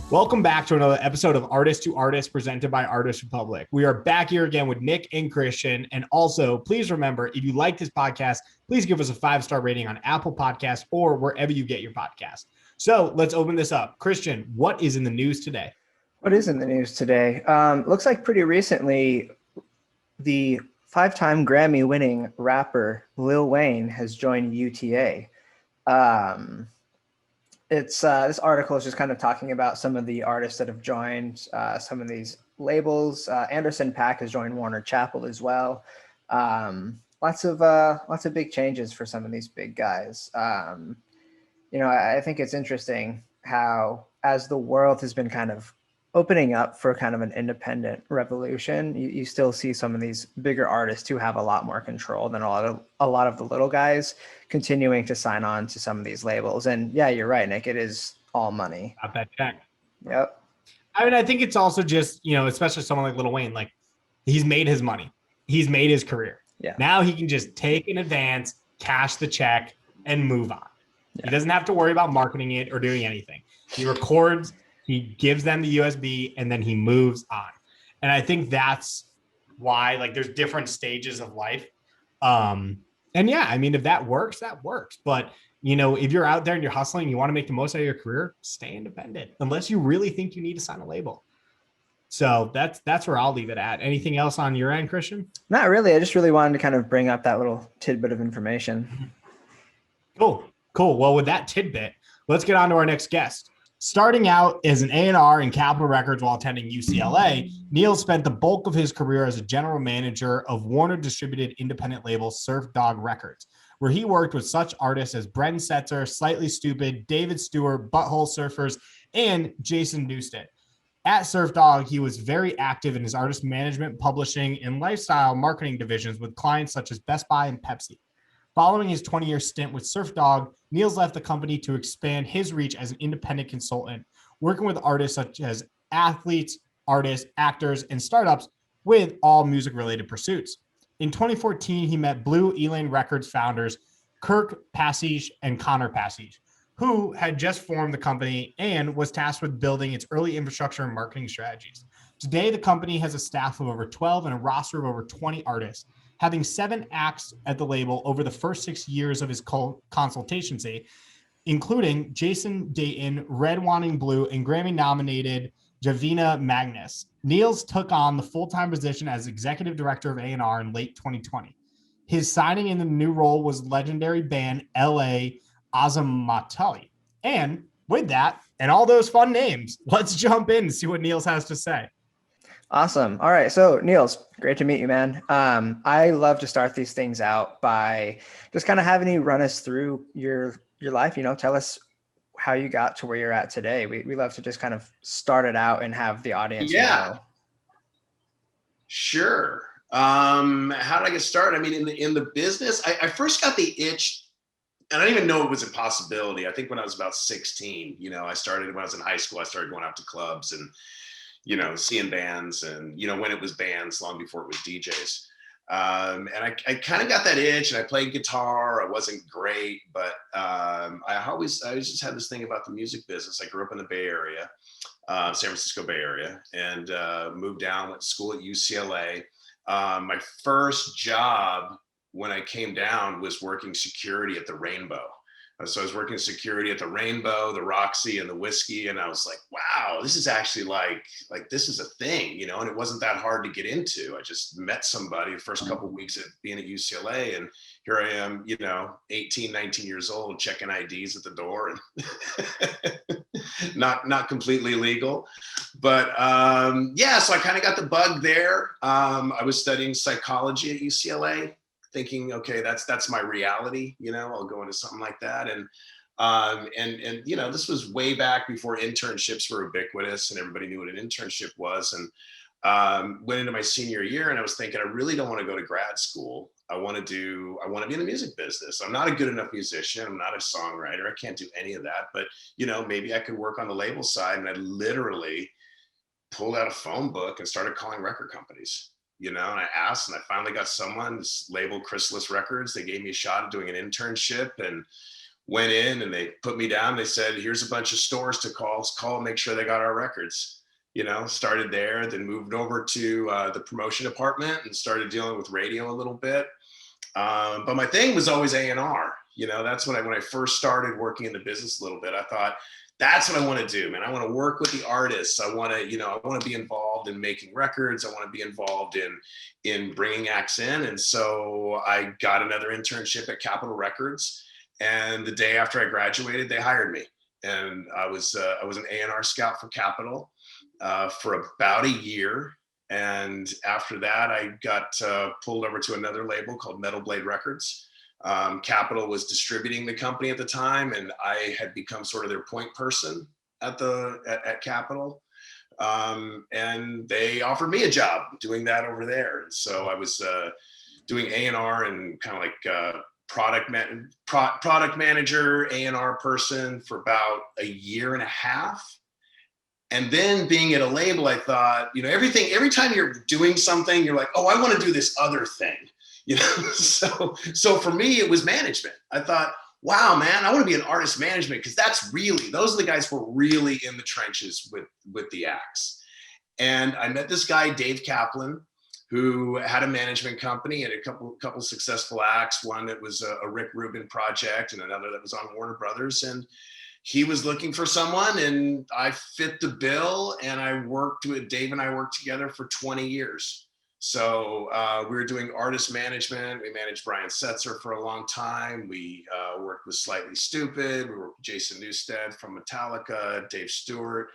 Welcome back to another episode of Artist to Artist presented by Artist Republik. We are back here again with Nick and Christian. And also, please remember, if you like this podcast, please give us a 5-star rating on Apple Podcasts or wherever you get your podcast. So let's open this up. Christian, what is in the news today? What is in the news today? Looks like pretty recently, the 5-time Grammy-winning rapper Lil Wayne has joined UTA. This article is just kind of talking about some of the artists that have joined some of these labels. Anderson .Paak has joined Warner Chappell as well. Lots of big changes for some of these big guys. I think it's interesting how, as the world has been kind of opening up for kind of an independent revolution, you still see some of these bigger artists who have a lot more control than a lot of the little guys continuing to sign on to some of these labels. And yeah, you're right, Nick, it is all money. Got that check. Yep. I mean, I think it's also just, especially someone like Lil Wayne, like he's made his money. He's made his career. Yeah. Now he can just take an advance, cash the check, and move on. Yeah. He doesn't have to worry about marketing it or doing anything. He records, he gives them the USB, and then he moves on. And I think that's why, like, there's different stages of life. And yeah, I mean, if that works, that works. But, if you're out there and you're hustling, you want to make the most out of your career, stay independent, unless you really think you need to sign a label. So that's where I'll leave it at. Anything else on your end, Christian? Not really. I just really wanted to kind of bring up that little tidbit of information. Cool. Well, with that tidbit, let's get on to our next guest. Starting out as an A&R in Capitol Records while attending UCLA, Niels spent the bulk of his career as a general manager of Warner distributed independent label Surfdog Records, where he worked with such artists as Brian Setzer, Slightly Stooped, David Stewart, Butthole Surfers, and Jason Newsted. At Surfdog, he was very active in his artist management, publishing, and lifestyle marketing divisions with clients such as Best Buy and Pepsi. Following his 20-year stint with Surfdog, Niels left the company to expand his reach as an independent consultant, working with artists such as athletes, artists, actors, and startups with all music-related pursuits. In 2014, he met Blue Élan Records founders Kirk, Pasich, and Connor Pasich, who had just formed the company and was tasked with building its early infrastructure and marketing strategies. Today, the company has a staff of over 12 and a roster of over 20 artists, having 7 acts at the label over the first 6 years of his consultancy, including Jason Dayton, Red Wanting Blue, and Grammy-nominated Janiva Magness. Niels took on the full-time position as Executive Director of A&R in late 2020. His signing in the new role was legendary band LA Ozomatli. And with that, and all those fun names, let's jump in and see what Niels has to say. Awesome. All right. So Niels, great to meet you, man. I love to start these things out by just kind of having you run us through your life, tell us how you got to where you're at today. We love to just kind of start it out and have the audience know. Sure. How did I get started? I mean, in the business, I first got the itch, and I didn't even know it was a possibility. I think when I was about 16, I started when I was in high school, I started going out to clubs and seeing bands and, when it was bands long before it was DJs. And I kind of got that itch, and I played guitar. I wasn't great, but I always just had this thing about the music business. I grew up in the Bay Area, San Francisco Bay Area, and moved down, went to school at UCLA. My first job when I came down was working security at the Rainbow. So I was working security at the Rainbow, the Roxy, and the Whiskey, and I was like, wow, this is actually like this is a thing, and it wasn't that hard to get into. I just met somebody the first couple of weeks of being at UCLA, and here I am, 18, 19 years old, checking IDs at the door, and not completely legal. But so I kind of got the bug there. I was studying psychology at UCLA, thinking, okay, that's my reality, I'll go into something like that. And this was way back before internships were ubiquitous and everybody knew what an internship was. And went into my senior year, and I was thinking, I really don't want to go to grad school. I want to be in the music business. I'm not a good enough musician. I'm not a songwriter. I can't do any of that, but maybe I could work on the label side. And I literally pulled out a phone book and started calling record companies. And I asked, and I finally got someone, this label Chrysalis Records. They gave me a shot at doing an internship, and went in and they put me down. They said, here's a bunch of stores to call and make sure they got our records. You know, started there, then moved over to the promotion department and started dealing with radio a little bit. But my thing was always A&R. You know, that's when I first started working in the business a little bit. I thought, that's what I want to do, man. I want to work with the artists. I want to be involved in making records. I want to be involved in bringing acts in. And so I got another internship at Capitol Records. And the day after I graduated, they hired me. And I was an A&R scout for Capitol for about a year. And after that, I got pulled over to another label called Metal Blade Records. Capitol was distributing the company at the time, and I had become sort of their point person at Capitol. And they offered me a job doing that over there. And so I was doing A&R and kind of like product manager, A&R person for about a year and a half. And then being at a label, I thought, you know, every time you're doing something, you're like, oh, I want to do this other thing. You know, so for me, it was management. I thought, wow, man, I want to be an artist management, because those are the guys who are really in the trenches with the acts. And I met this guy, Dave Kaplan, who had a management company and a couple successful acts. One that was a Rick Rubin project, and another that was on Warner Brothers. And he was looking for someone, and I fit the bill. And Dave and I worked together for 20 years. So we were doing artist management. We managed Brian Setzer for a long time. We worked with Slightly Stooped. We worked with Jason Newsted from Metallica, Dave Stewart.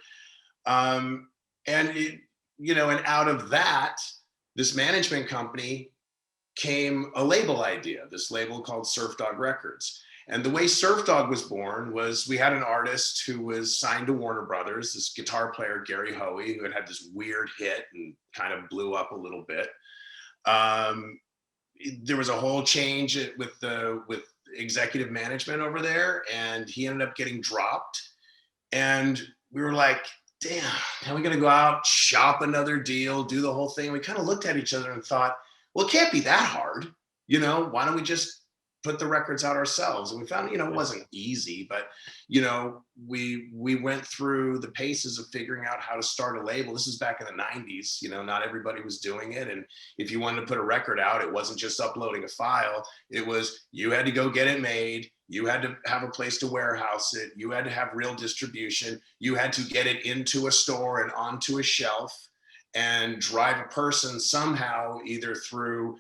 And out of that, this management company came a label idea, this label called Surfdog Records. And the way Surfdog was born was we had an artist who was signed to Warner Brothers, this guitar player, Gary Hoey, who had this weird hit and kind of blew up a little bit. There was a whole change with executive management over there, and he ended up getting dropped. And we were like, damn, now we got to go out, shop another deal, do the whole thing. We kind of looked at each other and thought, well, it can't be that hard. You know, why don't we just put the records out ourselves? And we found, it wasn't easy, but, we went through the paces of figuring out how to start a label. This is back in the 90s, not everybody was doing it. And if you wanted to put a record out, it wasn't just uploading a file. It was, you had to go get it made. You had to have a place to warehouse it. You had to have real distribution. You had to get it into a store and onto a shelf and drive a person somehow, either through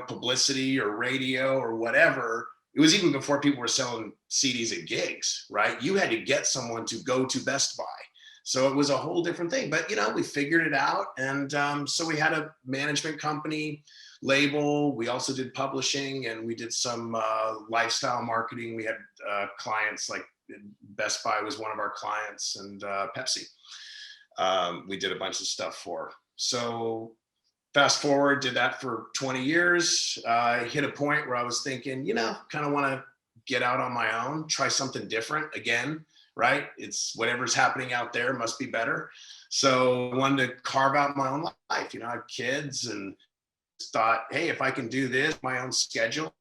publicity or radio or whatever. It was even before people were selling CDs at gigs, right? You had to get someone to go to Best Buy. So it was a whole different thing, but we figured it out. And so we had a management company label. We also did publishing, and we did some lifestyle marketing. We had clients like Best Buy was one of our clients, and Pepsi. We did a bunch of stuff for. So fast forward, did that for 20 years. I hit a point where I was thinking, kind of want to get out on my own, try something different again, right? It's whatever's happening out there must be better. So I wanted to carve out my own life. I have kids, and thought, hey, if I can do this, my own schedule,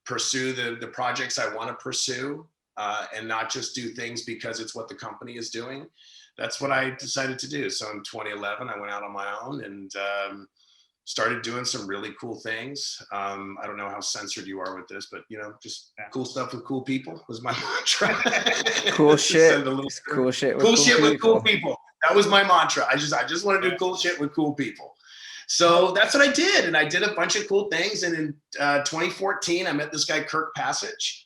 pursue the projects I want to pursue, and not just do things because it's what the company is doing. That's what I decided to do. So in 2011, I went out on my own and started doing some really cool things. I don't know how censored you are with this, but just cool stuff with cool people was my mantra. Cool shit. Cool shit with cool people. That was my mantra. I just want to do cool shit with cool people. So that's what I did. And I did a bunch of cool things. And in 2014, I met this guy, Kirk Pasich.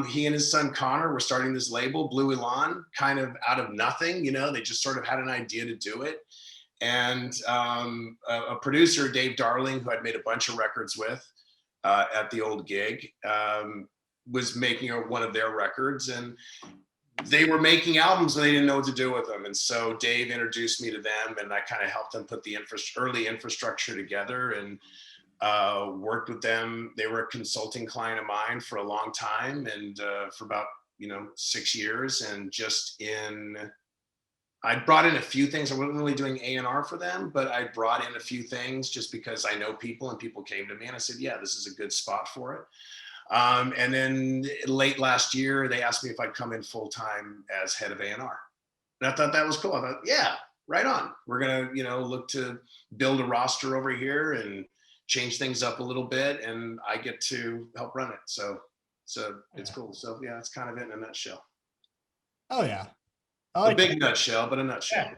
He and his son Connor were starting this label, Blue Élan, kind of out of nothing. They just sort of had an idea to do it. And a producer, Dave Darling, who I'd made a bunch of records with at the old gig, was making one of their records. And they were making albums and they didn't know what to do with them. And so Dave introduced me to them, and I kind of helped them put the early infrastructure together, and worked with them. They were a consulting client of mine for a long time, and for about 6 years. And I brought in a few things. I wasn't really doing A&R for them, but I brought in a few things just because I know people, and people came to me and I said, yeah, this is a good spot for it. And then late last year, they asked me if I'd come in full time as head of A&R. And I thought that was cool. I thought, yeah, right on. We're going to, you know, look to build a roster over here and change things up a little bit. And I get to help run it. So it's cool. So yeah, that's kind of it in a nutshell. Oh yeah. A big nutshell, but a nutshell.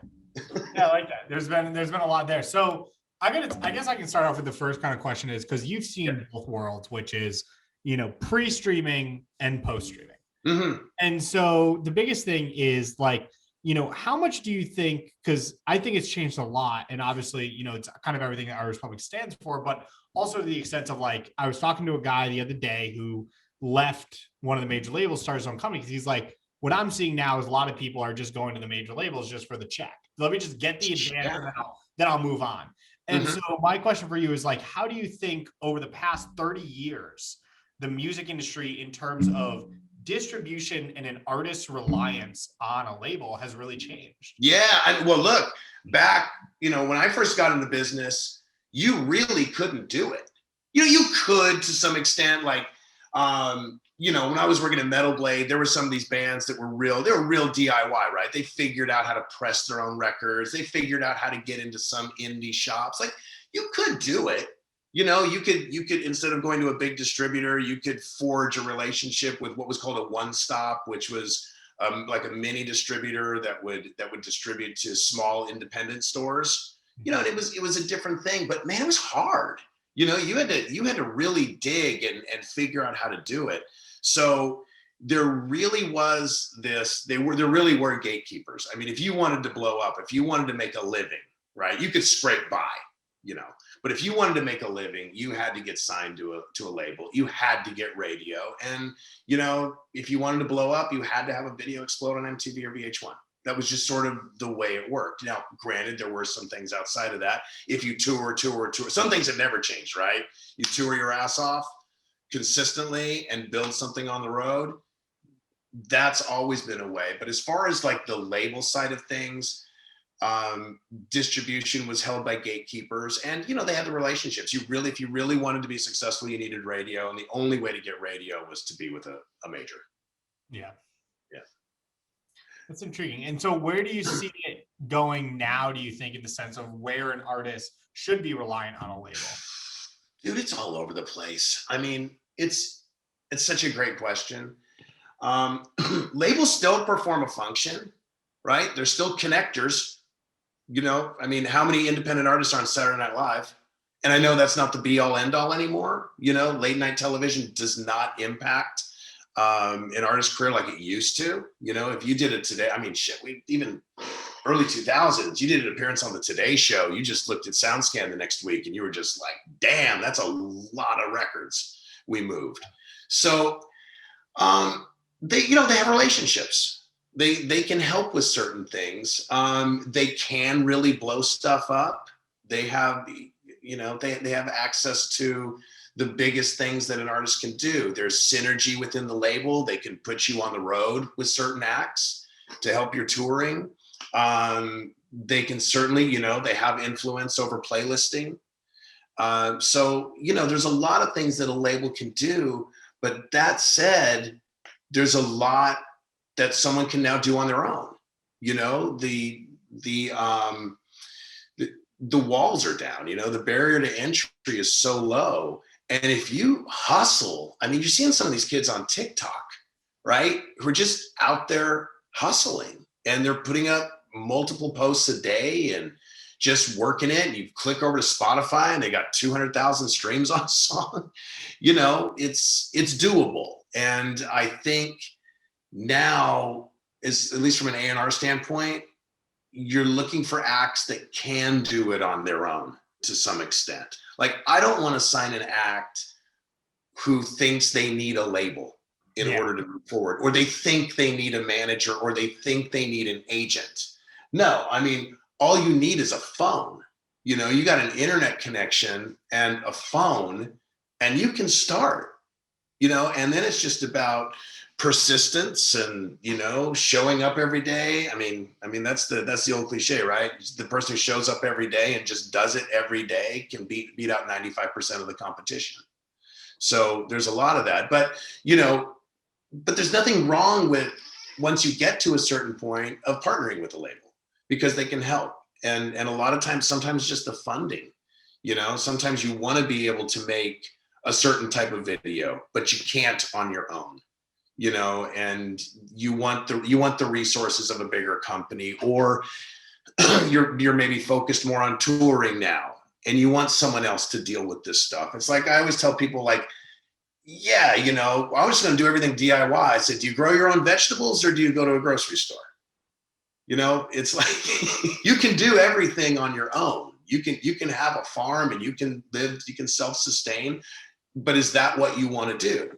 Yeah, I like that. There's been a lot there. So I guess I can start off with the first kind of question is because you've seen both worlds, which is, you know, pre-streaming and post-streaming. Mm-hmm. And so the biggest thing is like, you know, how much do you think, because I think it's changed a lot. And obviously, you know, it's kind of everything that Irish Republic stands for, but also to the extent of like, I was talking to a guy the other day who left one of the major labels, started his own company, because he's like, what I'm seeing now is a lot of people are just going to the major labels just for the check. Let me just get the advance and then I'll move on. And so my question for you is like, how do you think over the past 30 years, the music industry in terms of distribution and an artist's reliance on a label has really changed? Yeah, well, look, back, you know, when I first got in the business, you really couldn't do it. You know, you could to some extent, like, you know, when I was working at Metal Blade, there were some of these bands that were real DIY, right? They figured out how to press their own records. They figured out how to get into some indie shops. Like, you could do it. You know, you could, instead of going to a big distributor, you could forge a relationship with what was called a one-stop, which was like a mini distributor that would distribute to small independent stores. You know, and it was a different thing, but man, it was hard. You know, you had to really dig and figure out how to do it. So there really was this, there really were gatekeepers. I mean, if you wanted to blow up, if you wanted to make a living, right, you could scrape by, you know, but if you wanted to make a living, you had to get signed to a label. You had to get radio. And, you know, if you wanted to blow up, you had to have a video explode on MTV or VH1. That was just sort of the way it worked. Now, granted, there were some things outside of that. If you tour, some things have never changed, right? You tour your ass off consistently and build something on the road. That's always been a way. But as far as like the label side of things, distribution was held by gatekeepers, and you know, they had the relationships. If you really wanted to be successful, you needed radio, and the only way to get radio was to be with a major. Yeah. That's intriguing. And so where do you see it going now, do you think, in the sense of where an artist should be reliant on a label? Dude, it's all over the place. I mean, it's such a great question. Labels still perform a function, right? They're still connectors. You know, I mean, how many independent artists are on Saturday Night Live? And I know that's not the be all end all anymore. You know, late night television does not impact an artist's career like it used to. You know, if you did it today, I mean, shit, even early 2000s, you did an appearance on the Today Show. You just looked at SoundScan the next week and you were just like, damn, that's a lot of records we moved. So they have relationships. They can help with certain things. They can really blow stuff up. They have, you know, they have access to the biggest things that an artist can do. There's synergy within the label. They can put you on the road with certain acts to help your touring. They can certainly, you know, they have influence over playlisting. So, you know, there's a lot of things that a label can do, but that said, there's a lot that someone can now do on their own. You know, the walls are down, you know, the barrier to entry is so low. And if you hustle, I mean, you're seeing some of these kids on TikTok, right, who are just out there hustling, and they're putting up multiple posts a day and just working it. And you click over to Spotify and they got 200,000 streams on a song. You know, it's doable. And I think now, is at least from an A&R standpoint, you're looking for acts that can do it on their own to some extent. Like, I don't want to sign an act who thinks they need a label in order to move forward, or they think they need a manager, or they think they need an agent. No, I mean, all you need is a phone. You know, you got an internet connection and a phone, and you can start, you know, and then it's just about persistence and, you know, showing up every day. I mean, that's the old cliche, right? The person who shows up every day and just does it every day can beat out 95% of the competition. So there's a lot of that, but but there's nothing wrong with, once you get to a certain point, of partnering with a label, because they can help. And a lot of times, sometimes just the funding, sometimes you want to be able to make a certain type of video, but you can't on your own, and you want the resources of a bigger company, or you're maybe focused more on touring now, and you want someone else to deal with this stuff. It's like, I always tell people, like, yeah, I was going to do everything DIY. I said, do you grow your own vegetables, or do you go to a grocery store? It's like, you can do everything on your own. You can have a farm, and you can self-sustain, but is that what you want to do?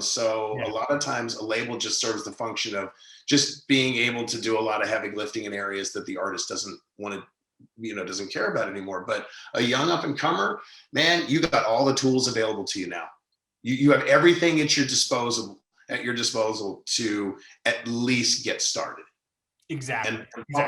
So a lot of times a label just serves the function of just being able to do a lot of heavy lifting in areas that the artist doesn't want to, doesn't care about anymore. But a young up and comer, man, you got all the tools available to you now. You have everything at your disposal to at least get started. Exactly.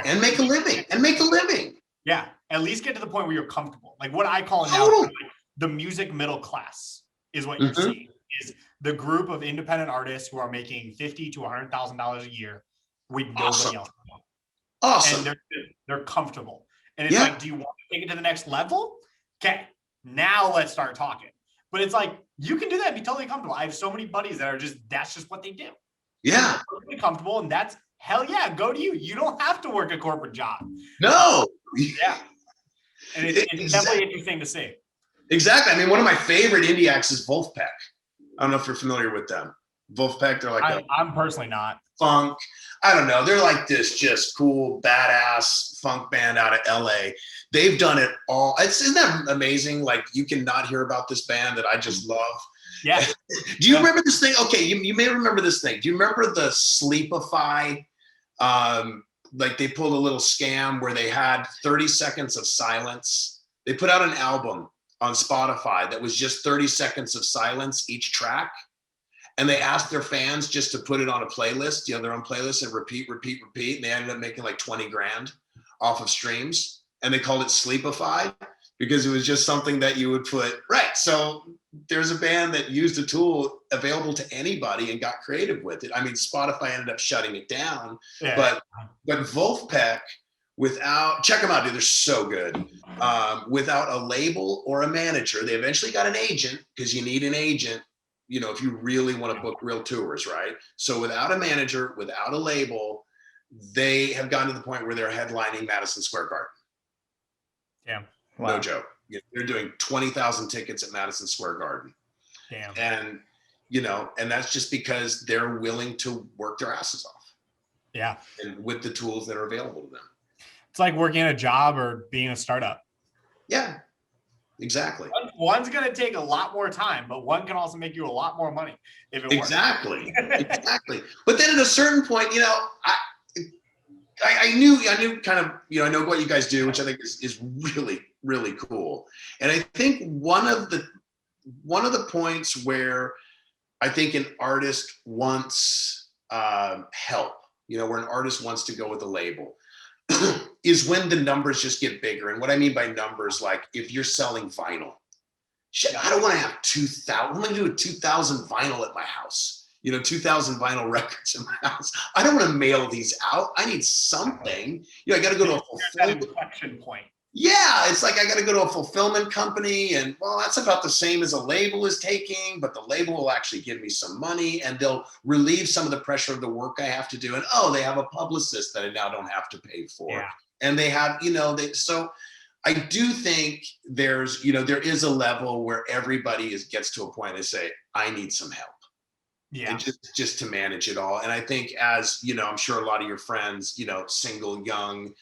And make a living. Yeah. At least get to the point where you're comfortable. Like, what I call it now, like, the music middle class is what you're seeing, is the group of independent artists who are making $50,000 to $100,000 a year with nobody else. Awesome. And they're comfortable. And it's like, do you want to take it to the next level? Okay, now let's start talking. But it's like, you can do that and be totally comfortable. I have so many buddies that are that's just what they do. Yeah. They're totally comfortable, and that's, hell yeah, go to you. You don't have to work a corporate job. No. Yeah. And it's definitely interesting to see. Exactly. I mean, one of my favorite indie acts is Wolfpack. I don't know if you're familiar with them. Wolfpack, they're like I'm personally not. Funk. I don't know. They're like this just cool, badass funk band out of LA. They've done it all. Isn't that amazing? Like, you cannot hear about this band that I just love. Yeah. Do you remember this thing? Okay, you may remember this thing. Do you remember the Sleepify? Like, they pulled a little scam where they had 30 seconds of silence. They put out an album on Spotify that was just 30 seconds of silence each track. And they asked their fans just to put it on a playlist, their own playlist, and repeat. And they ended up making like 20 grand off of streams. And they called it Sleepify because it was just something that you would put. Right. So there's a band that used a tool available to anybody and got creative with it. I mean, Spotify ended up shutting it down, but Wolfpack, check them out, dude. They're so good. Without a label or a manager, they eventually got an agent, because you need an agent, if you really want to book real tours, right? So without a manager, without a label, they have gotten to the point where they're headlining Madison Square Garden. Damn. Wow. No joke. They're doing 20,000 tickets at Madison Square Garden. Damn. And, and that's just because they're willing to work their asses off. Yeah. And with the tools that are available to them. It's like working a job or being a startup. Yeah, exactly. One's going to take a lot more time, but one can also make you a lot more money if it works. Exactly. But then at a certain point, I knew kind of, I know what you guys do, which I think is really, really cool. And I think one of the points where I think an artist wants help, where an artist wants to go with a label, is when the numbers just get bigger. And what I mean by numbers, like, if you're selling vinyl, shit, I don't want to have 2,000. I'm going to do a 2,000 vinyl at my house. 2,000 vinyl records in my house. I don't want to mail these out. I need something. I got to go to a fulfillment inflection point. Yeah, it's like I got to go to a fulfillment company, and well, that's about the same as a label is taking, but the label will actually give me some money, and they'll relieve some of the pressure of the work I have to do. And they have a publicist that I now don't have to pay for. Yeah. And they have, so I do think there is a level where everybody gets to a point they say, I need some help. Yeah. And just to manage it all. And I think, as I'm sure a lot of your friends, single, young,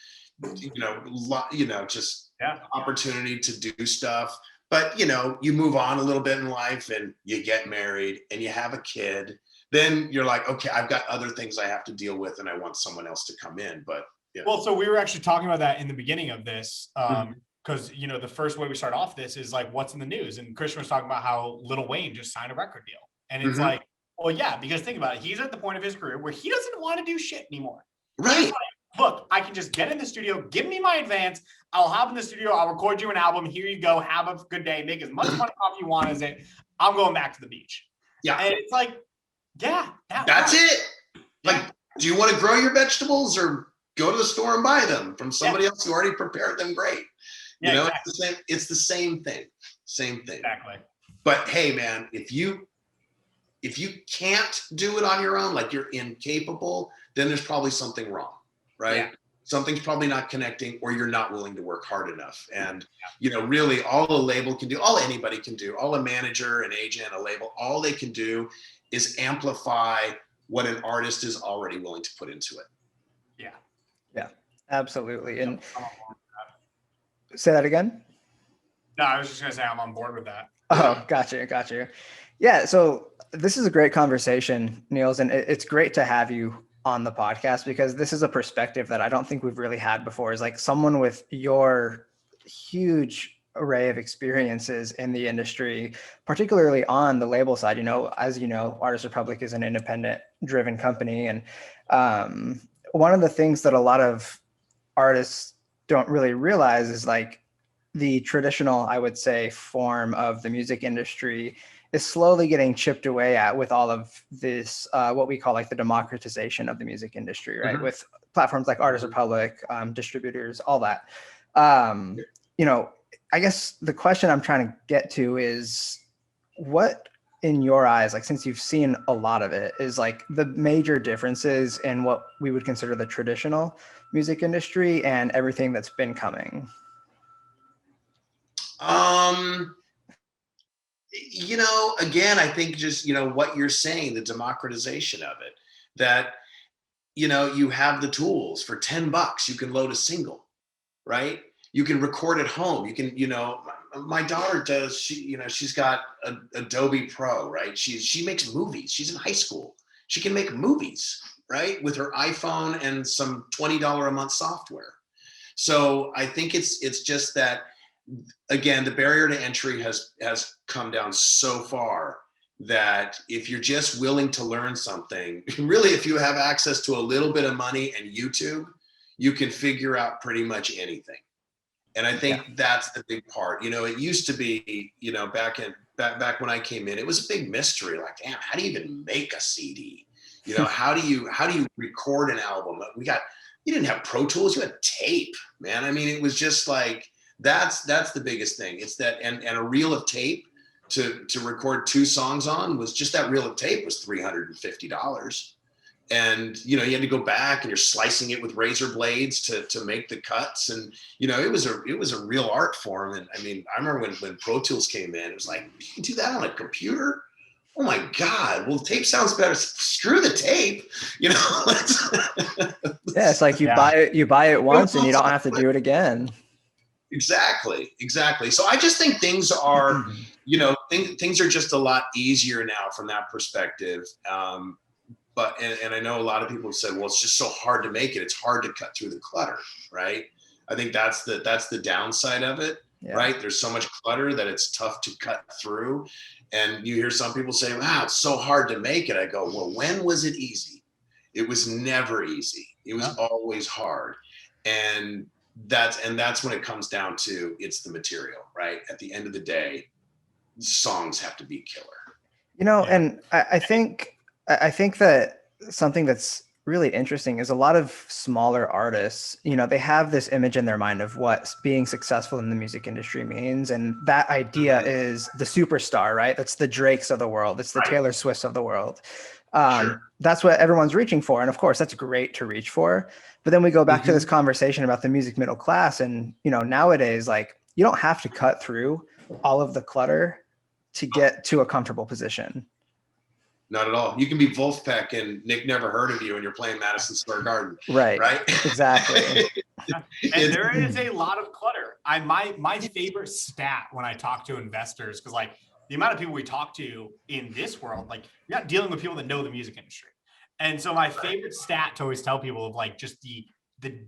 just opportunity to do stuff. But, you move on a little bit in life, and you get married and you have a kid. Then you're like, okay, I've got other things I have to deal with, and I want someone else to come in. But well, so we were actually talking about that in the beginning of this, because the first way we start off this is like, what's in the news? And Christian was talking about how Lil Wayne just signed a record deal, and it's like, well, yeah, because think about it, he's at the point of his career where he doesn't want to do shit anymore. Right. Look, I can just get in the studio, give me my advance. I'll hop in the studio. I'll record you an album. Here you go. Have a good day. Make as much money off you want as it. I'm going back to the beach. Yeah. And it's like, yeah, that's works. it. Like, do you want to grow your vegetables or go to the store and buy them from somebody else who already prepared them great? You know, exactly. It's the same thing. Same thing. Exactly. But hey, man, if you can't do it on your own, like you're incapable, then there's probably something wrong, right? Yeah. Something's probably not connecting, or you're not willing to work hard enough. And, you know, really all a label can do, all anybody can do, all a manager, an agent, a label, all they can do is amplify what an artist is already willing to put into it. Yeah. Yeah, absolutely. And say that again? No, I was just going to say I'm on board with that. Oh, gotcha. Yeah, so this is a great conversation, Niels, and it's great to have you on the podcast, because this is a perspective that I don't think we've really had before, is like someone with your huge array of experiences in the industry, particularly on the label side. You know, as you know, Artist Republic is an independent driven company. And one of the things that a lot of artists don't really realize is like the traditional, I would say, form of the music industry is slowly getting chipped away at with all of this, what we call like the democratization of the music industry, right? Mm-hmm. With platforms like Artist Republic, distributors, all that. You know, I guess the question I'm trying to get to is, what in your eyes, like since you've seen a lot of it, is like the major differences in what we would consider the traditional music industry and everything that's been coming? You know, again, I think just, you know, what you're saying, the democratization of it, that, you know, you have the tools for $10, you can load a single, right? You can record at home. You can, you know, my daughter does, she's got Adobe Pro, right? She makes movies. She's in high school. She can make movies, right? With her iPhone and some $20 a month software. So I think it's just that, again, the barrier to entry has come down so far that if you're just willing to learn something, really, if you have access to a little bit of money and YouTube, you can figure out pretty much anything. And I think that's the big part. You know, it used to be, you know, back when I came in, it was a big mystery. Like, damn, how do you even make a CD? You know, how do you record an album? You didn't have Pro Tools, you had tape, man. I mean, it was just like, that's the biggest thing. It's that, and a reel of tape to record 2 songs on was just, that reel of tape was $350. And, you know, you had to go back and you're slicing it with razor blades to make the cuts. And, you know, it was a real art form. And I mean, I remember when Pro Tools came in, it was like, you can do that on a computer? Oh my God. Well, tape sounds better. Screw the tape, you know? Yeah. It's like you buy it once and you don't have to do it again. Exactly. So I just think things are, you know, things are just a lot easier now from that perspective. But I know a lot of people have said, well, it's just so hard to make it. It's hard to cut through the clutter, right? I think that's the downside of it, right? There's so much clutter that it's tough to cut through. And you hear some people say, wow, it's so hard to make it. I go, well, when was it easy? It was never easy. It was always hard. And that's when it comes down to, it's the material, right? At the end of the day, songs have to be killer. You know, and I think that something that's really interesting is a lot of smaller artists, you know, they have this image in their mind of what being successful in the music industry means. And that idea is the superstar, right? That's the Drakes of the world. It's the Taylor Swifts of the world. That's what everyone's reaching for. And of course, that's great to reach for. But then we go back to this conversation about the music middle class. And, you know, nowadays, like, you don't have to cut through all of the clutter to get to a comfortable position. Not at all. You can be Wolfpack and Nick never heard of you and you're playing Madison Square Garden. Right. Exactly. And there is a lot of clutter. My favorite stat when I talk to investors, because like the amount of people we talk to in this world, like you're not dealing with people that know the music industry. And so my favorite stat to always tell people of like just the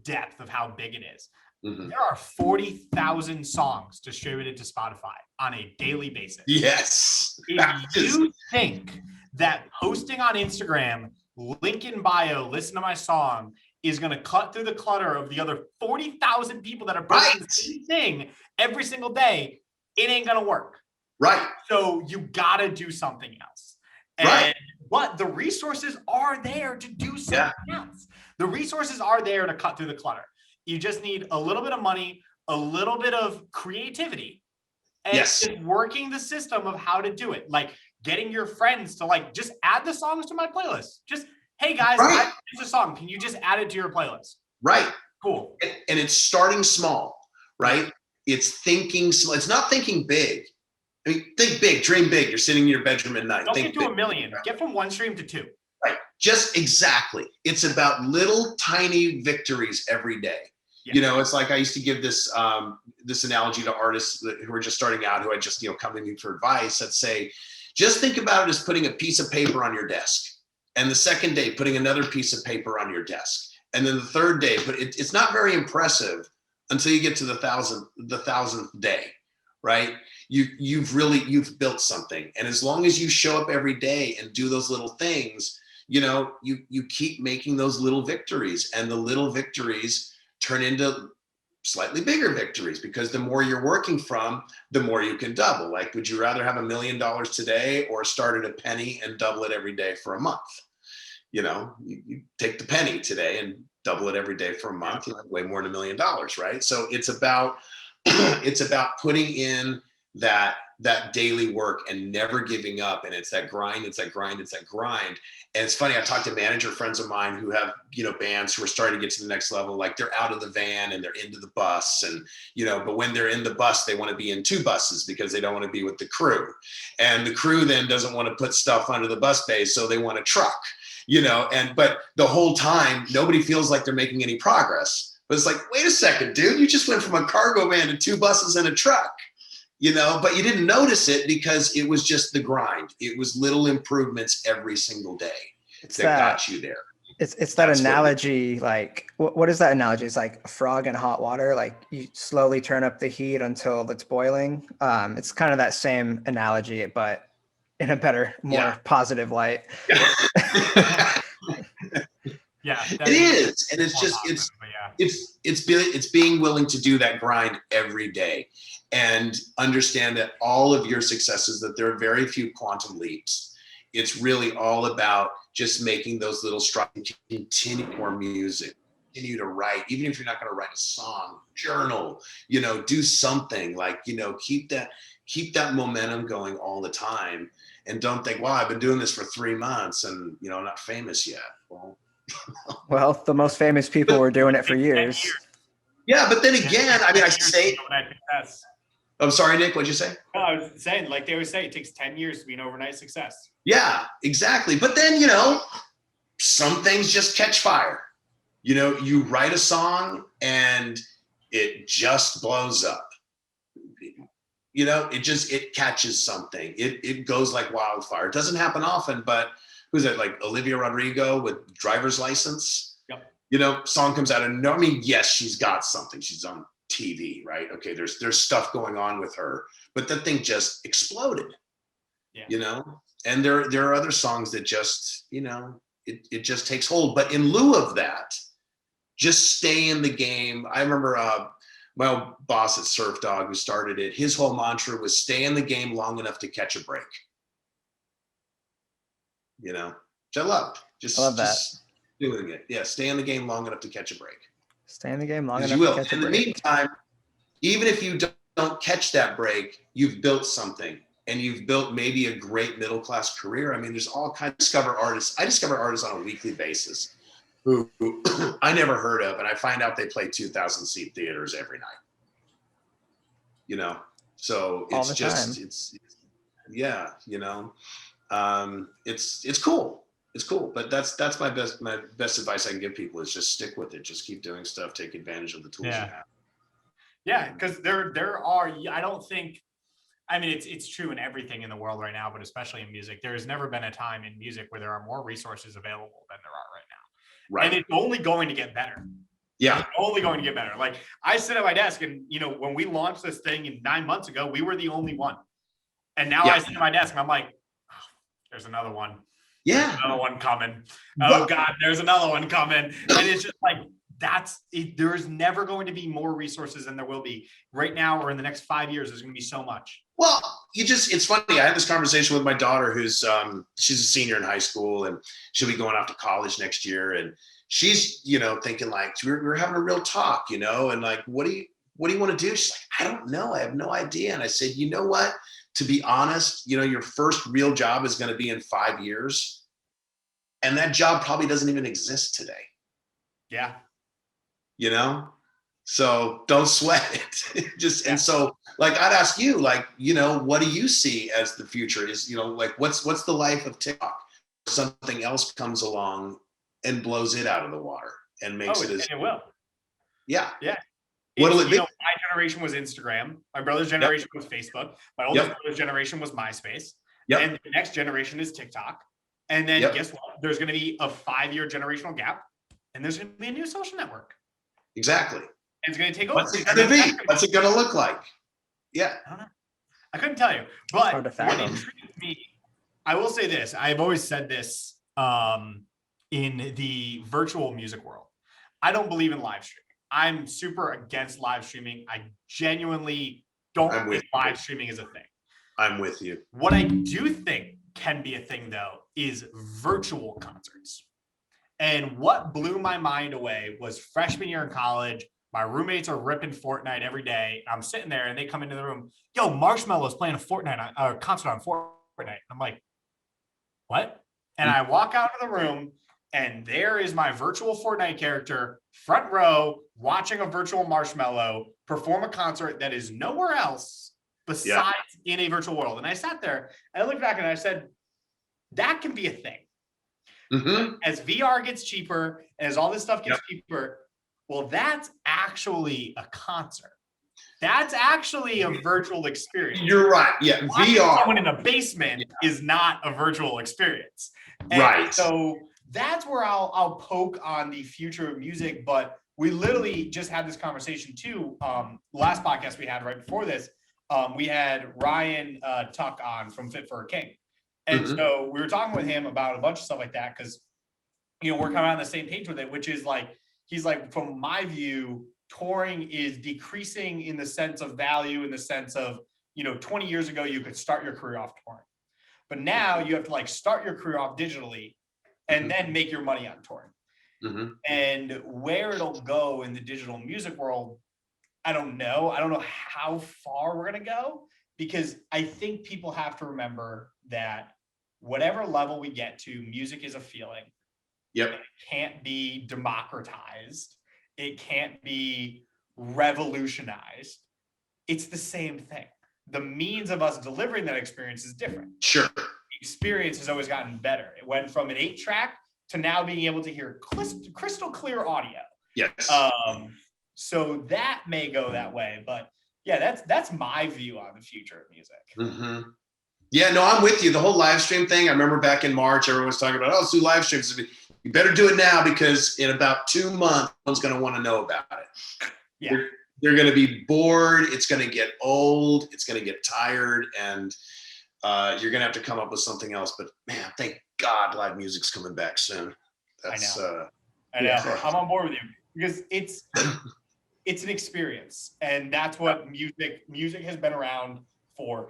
depth of how big it is. There are 40,000 songs distributed to Spotify on a daily basis. Yes. If you think that posting on Instagram, link in bio, listen to my song, is going to cut through the clutter of the other 40,000 people that are posting the same thing every single day, it ain't going to work. Right. So you got to do something else. But the resources are there to do something else. The resources are there to cut through the clutter. You just need a little bit of money, a little bit of creativity, and just working the system of how to do it. Like getting your friends to like just add the songs to my playlist. Just, hey guys, I use a song. Can you just add it to your playlist? Right. Cool. And it's starting small, right? It's thinking small. It's not thinking big. I mean, think big, dream big. You're sitting in your bedroom at night. Don't think get to 1 million. Get from 1 stream to 2. Right. Just exactly. It's about little tiny victories every day. You know, it's like I used to give this this analogy to artists who are just starting out, who had just, come to me for advice. I'd say, just think about it as putting a piece of paper on your desk. And the second day, putting another piece of paper on your desk. And then the third day, but it's not very impressive until you get to the thousandth day, right? You've built something. And as long as you show up every day and do those little things, you keep making those little victories, and the little victories turn into slightly bigger victories, because the more you're working from, the more you can double. Like, would you rather have $1 million today or start at a penny and double it every day for a month? You take the penny today and double it every day for a month, you have way more than $1 million, right? So it's about putting in that daily work and never giving up. And it's that grind. And it's funny, I talked to manager friends of mine who have, bands who are starting to get to the next level. Like, they're out of the van and they're into the bus, and, but when they're in the bus, they want to be in 2 buses because they don't want to be with the crew. And the crew then doesn't want to put stuff under the bus bay, so they want a truck, but the whole time, nobody feels like they're making any progress. But it's like, wait a second, dude, you just went from a cargo van to 2 buses and a truck. But you didn't notice it because it was just the grind. It was little improvements every single day that got you there. It's that analogy, like, what is that analogy? It's like a frog in hot water. Like, you slowly turn up the heat until it's boiling. It's kind of that same analogy, but in a better, more positive light. It is. And it's just, it's being willing to do that grind every day. And understand that all of your successes, that there are very few quantum leaps. It's really all about just making those little strides, continue more music, continue to write, even if you're not going to write a song, journal, do something, like, keep that momentum going all the time. And don't think, wow, I've been doing this for 3 months and, I'm not famous yet. Well, the most famous people were doing it for years. Yeah, but then again, I mean, I say, I'm sorry, Nick, what'd you say? No, I was saying, like they always say, it takes 10 years to be an overnight success. Yeah, exactly. But then, some things just catch fire. You write a song and it just blows up. It catches something. It goes like wildfire. It doesn't happen often, but who's that? Like Olivia Rodrigo with Driver's License. Yep. Song comes out and yes, she's got something. She's on TV, right? Okay, there's stuff going on with her, but that thing just exploded. And there are other songs that just, it just takes hold. But in lieu of that, just stay in the game. I remember my old boss at Surfdog, who started it, his whole mantra was stay in the game long enough to catch a break. Which I loved. I love that. Just doing it. Yeah, stay in the game long enough to catch a break. Stay in the game long enough to catch a break. In the meantime, even if you don't catch that break, you've built something, and you've built maybe a great middle-class career. I mean, there's all kinds of discover artists. I discover artists on a weekly basis who I never heard of, and I find out they play 2,000-seat theaters every night. So it's just, it's cool. It's cool, but that's my best advice I can give people is just stick with it. Just keep doing stuff. Take advantage of the tools you have. Yeah, because there are. I don't think. I mean, it's true in everything in the world right now, but especially in music. There has never been a time in music where there are more resources available than there are right now. Right. And it's only going to get better. Yeah. It's only going to get better. Like, I sit at my desk and, when we launched this thing 9 months ago, we were the only one. And now I sit at my desk and I'm like, oh, there's another one. Yeah. There's another one coming. Oh God, there's another one coming. And it's just like, there's never going to be more resources than there will be right now or in the next 5 years. There's going to be so much. Well, it's funny. I had this conversation with my daughter who's, she's a senior in high school and she'll be going off to college next year. And she's, thinking like, we're having a real talk, and like, what do you want to do? She's like, I don't know. I have no idea. And I said, you know what? To be honest, your first real job is going to be in 5 years. And that job probably doesn't even exist today. Yeah. So don't sweat it. And so like, I'd ask you, like, what do you see as the future is, like, what's the life of TikTok? Something else comes along and blows it out of the water and makes it as. It will. Yeah. Yeah. What'll it be? My generation was Instagram. My brother's generation was Facebook. My oldest brother's generation was MySpace. Yep. And the next generation is TikTok. And then guess what? There's going to be a 5-year generational gap. And there's going to be a new social network. Exactly. And it's going to take over. What's it going to be? What's it going to look like? Yeah. I don't know. I couldn't tell you. But what intrigued me, I will say this. I've always said this in the virtual music world. I don't believe in live streaming. I'm super against live streaming. I genuinely don't think live streaming is a thing. I'm with you. What I do think can be a thing, though, is virtual concerts. And what blew my mind away was freshman year in college. My roommates are ripping Fortnite every day. I'm sitting there and they come into the room. Yo, Marshmello's playing a concert on Fortnite. I'm like, what? And I walk out of the room and there is my virtual Fortnite character, front row, watching a virtual Marshmello perform a concert that is nowhere else besides in a virtual world. And I sat there and I looked back and I said, that can be a thing. Mm-hmm. As VR gets cheaper, as all this stuff gets cheaper, well, that's actually a concert. That's actually a virtual experience. You're right. Yeah, VR. Someone in a basement is not a virtual experience. And right. So that's where I'll poke on the future of music. But we literally just had this conversation too. Last podcast we had right before this, we had Ryan Tuck on from Fit for a King. And so we were talking with him about a bunch of stuff like that because, we're kind of on the same page with it, which is like, he's like, from my view, touring is decreasing in the sense of value, in the sense of, 20 years ago, you could start your career off touring. But now you have to like start your career off digitally and then make your money on touring. Mm-hmm. And where it'll go in the digital music world, I don't know. I don't know how far we're going to go because I think people have to remember that whatever level we get to, music is a feeling. Yep. It can't be democratized. It can't be revolutionized. It's the same thing. The means of us delivering that experience is different. Sure. The experience has always gotten better. It went from an 8-track to now being able to hear crystal clear audio. Yes. So that may go that way, but yeah, that's my view on the future of music. Mm-hmm. Yeah, no, I'm with you. The whole live stream thing. I remember back in March, everyone was talking about, let's do live streams. You better do it now because in about 2 months, someone's going to want to know about it. Yeah. They're going to be bored. It's going to get old. It's going to get tired. And you're going to have to come up with something else. But man, thank God live music's coming back soon. I know. I'm on board with you because it's an experience. And that's what music has been around for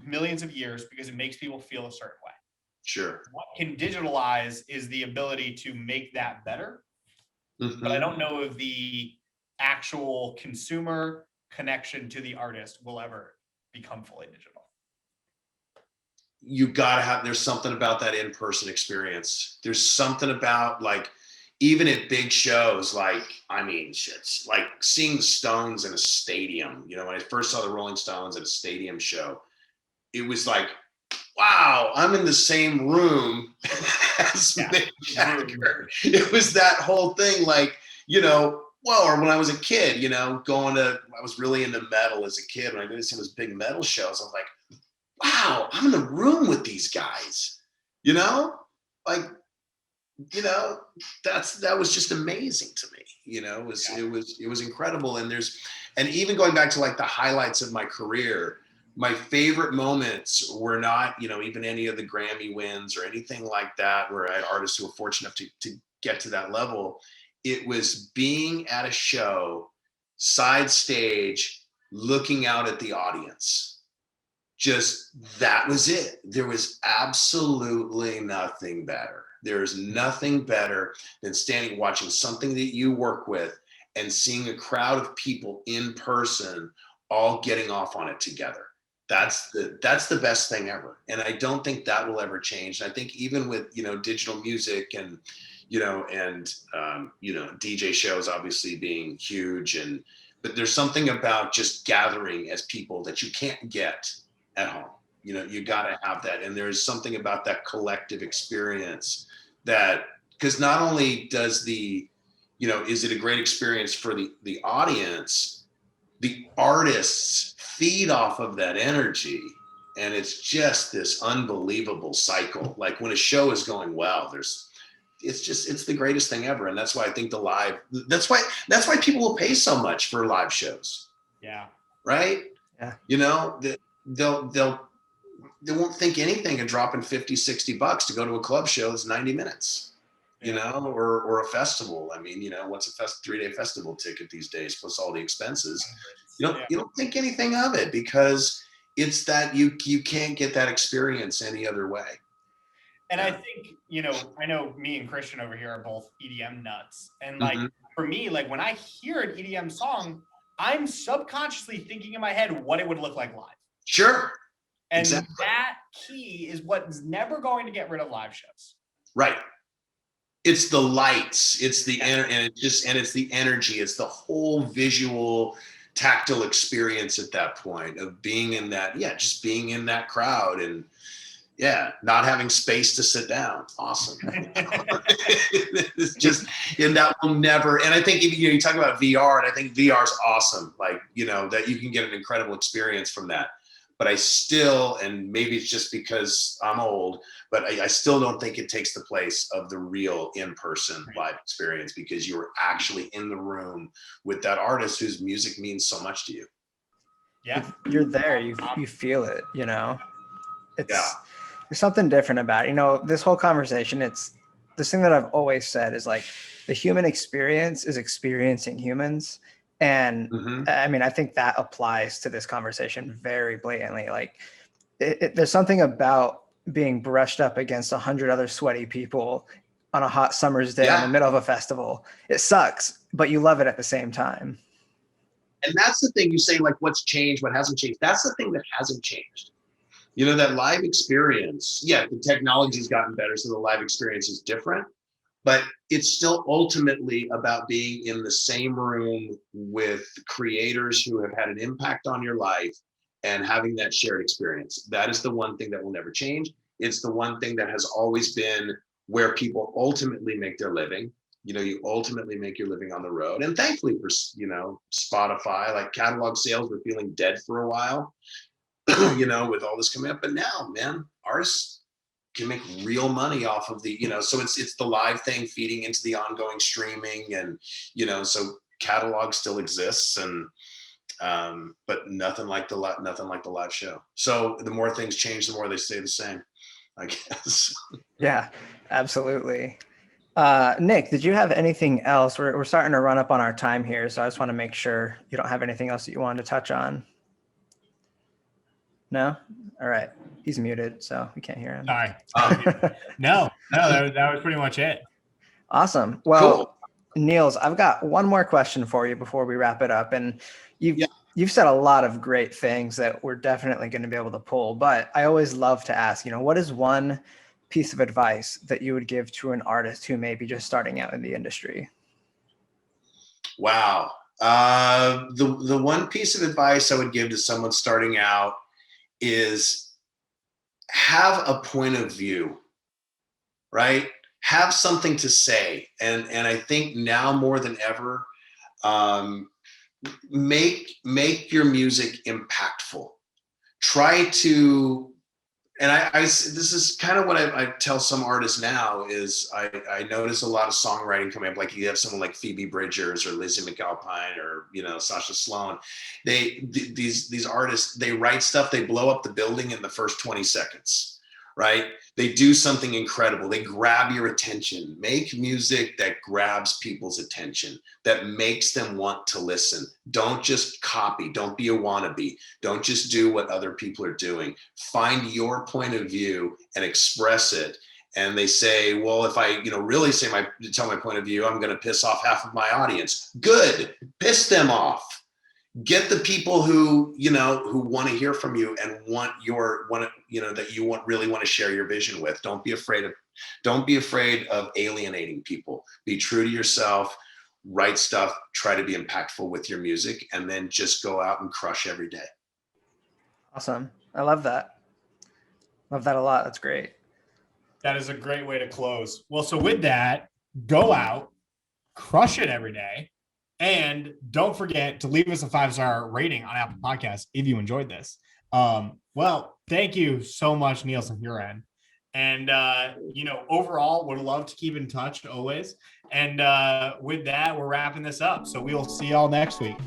millions of years because it makes people feel a certain way. Sure. What can digitalize is the ability to make that better. Mm-hmm. But I don't know if the actual consumer connection to the artist will ever become fully digital. You gotta have, there's something about that in-person experience. There's something about like, even at big shows, like, I mean, shit's like seeing the Stones in a stadium. When I first saw the Rolling Stones at a stadium show, it was like, wow, I'm in the same room as Mick Jagger. It was that whole thing, like, well, or when I was a kid, I was really into metal as a kid. When I go to see those big metal shows, I was like, wow, I'm in the room with these guys, like, that was just amazing to me. It was incredible. And even going back to like the highlights of my career, my favorite moments were not, even any of the Grammy wins or anything like that, where I had artists who were fortunate enough to get to that level. It was being at a show, side stage, looking out at the audience just, that was it. There was absolutely nothing better. There's nothing better than standing, watching something that you work with and seeing a crowd of people in person all getting off on it together. That's the best thing ever. And I don't think that will ever change. And I think even with, digital music and, DJ shows obviously being huge, but there's something about just gathering as people that you can't get at home. You got to have that. And there's something about that collective experience that, because not only does is it a great experience for the audience, the artists feed off of that energy. And it's just this unbelievable cycle. Like when a show is going well, it's the greatest thing ever. And that's why I think that's why people will pay so much for live shows. Yeah. Right. Yeah. They won't think anything of dropping $50-$60 to go to a club show that's 90 minutes, or a festival. I mean, what's a 3-day festival ticket these days, plus all the expenses? You don't think anything of it, because it's that you can't get that experience any other way. And I think, I know me and Christian over here are both EDM nuts. And like, for me, like when I hear an EDM song, I'm subconsciously thinking in my head what it would look like live. Sure. And exactly. That key is what's never going to get rid of live shows. Right. It's the lights, it's the it's the energy, it's the whole visual, tactile experience at that point of being in that, just being in that crowd and not having space to sit down. Awesome. It's just, and that will never, and I think even, you talk about VR, and I think VR is awesome. Like, that you can get an incredible experience from that. But I still, and maybe it's just because I'm old, but I still don't think it takes the place of the real in-person live experience, because you were actually in the room with that artist whose music means so much to you. Yeah. You're there, you feel it, There's something different about it. This whole conversation, it's this thing that I've always said is like the human experience is experiencing humans. And I mean, I think that applies to this conversation very blatantly. Like there's something about being brushed up against 100 other sweaty people on a hot summer's day in the middle of a festival. It sucks, but you love it at the same time. And that's the thing you say, like, what's changed, what hasn't changed. That's the thing that hasn't changed. That live experience, the technology's gotten better, so the live experience is different, but it's still ultimately about being in the same room with creators who have had an impact on your life and having that shared experience. That is the one thing that will never change. It's the one thing that has always been where people ultimately make their living. You ultimately make your living on the road. And thankfully for, Spotify, like catalog sales were feeling dead for a while, with all this coming up. But now, man, artists can make real money off of the, so it's the live thing feeding into the ongoing streaming, and, so catalog still exists, and, but nothing like the live show. So the more things change, the more they stay the same, I guess. Yeah, absolutely. Nick, did you have anything else? We're starting to run up on our time here, so I just want to make sure you don't have anything else that you wanted to touch on. No? All right. He's muted, so we can't hear him. Sorry. No, that was pretty much it. Awesome. Well, Cool. Niels, I've got one more question for you before we wrap it up. And you've said a lot of great things that we're definitely going to be able to pull, but I always love to ask, what is one piece of advice that you would give to an artist who may be just starting out in the industry? Wow. The one piece of advice I would give to someone starting out is have a point of view, right? Have something to say. And I think now more than ever, make your music impactful. Try to, and this is kind of what I tell some artists now is I notice a lot of songwriting coming up. Like you have someone like Phoebe Bridgers or Lizzie McAlpine or, Sasha Sloan. These artists, they write stuff, they blow up the building in the first 20 seconds, right? They do something incredible. They grab your attention. Make music that grabs people's attention, that makes them want to listen. Don't just copy. Don't be a wannabe. Don't just do what other people are doing. Find your point of view and express it. And they say, well, if I, really tell my point of view, I'm going to piss off half of my audience. Good. Piss them off. Get the people who want to hear from you and really want to share your vision with. Don't be afraid of alienating people. Be true to yourself, write stuff, try to be impactful with your music, and then just go out and crush every day. Awesome. I love that. Love that a lot. That's great. That is a great way to close. Well, so with that, go out, crush it every day. And don't forget to leave us a 5-star rating on Apple Podcasts if you enjoyed this. Well, thank you so much, Niels, on your end. And, overall, would love to keep in touch always. And with that, we're wrapping this up. So we will see y'all next week.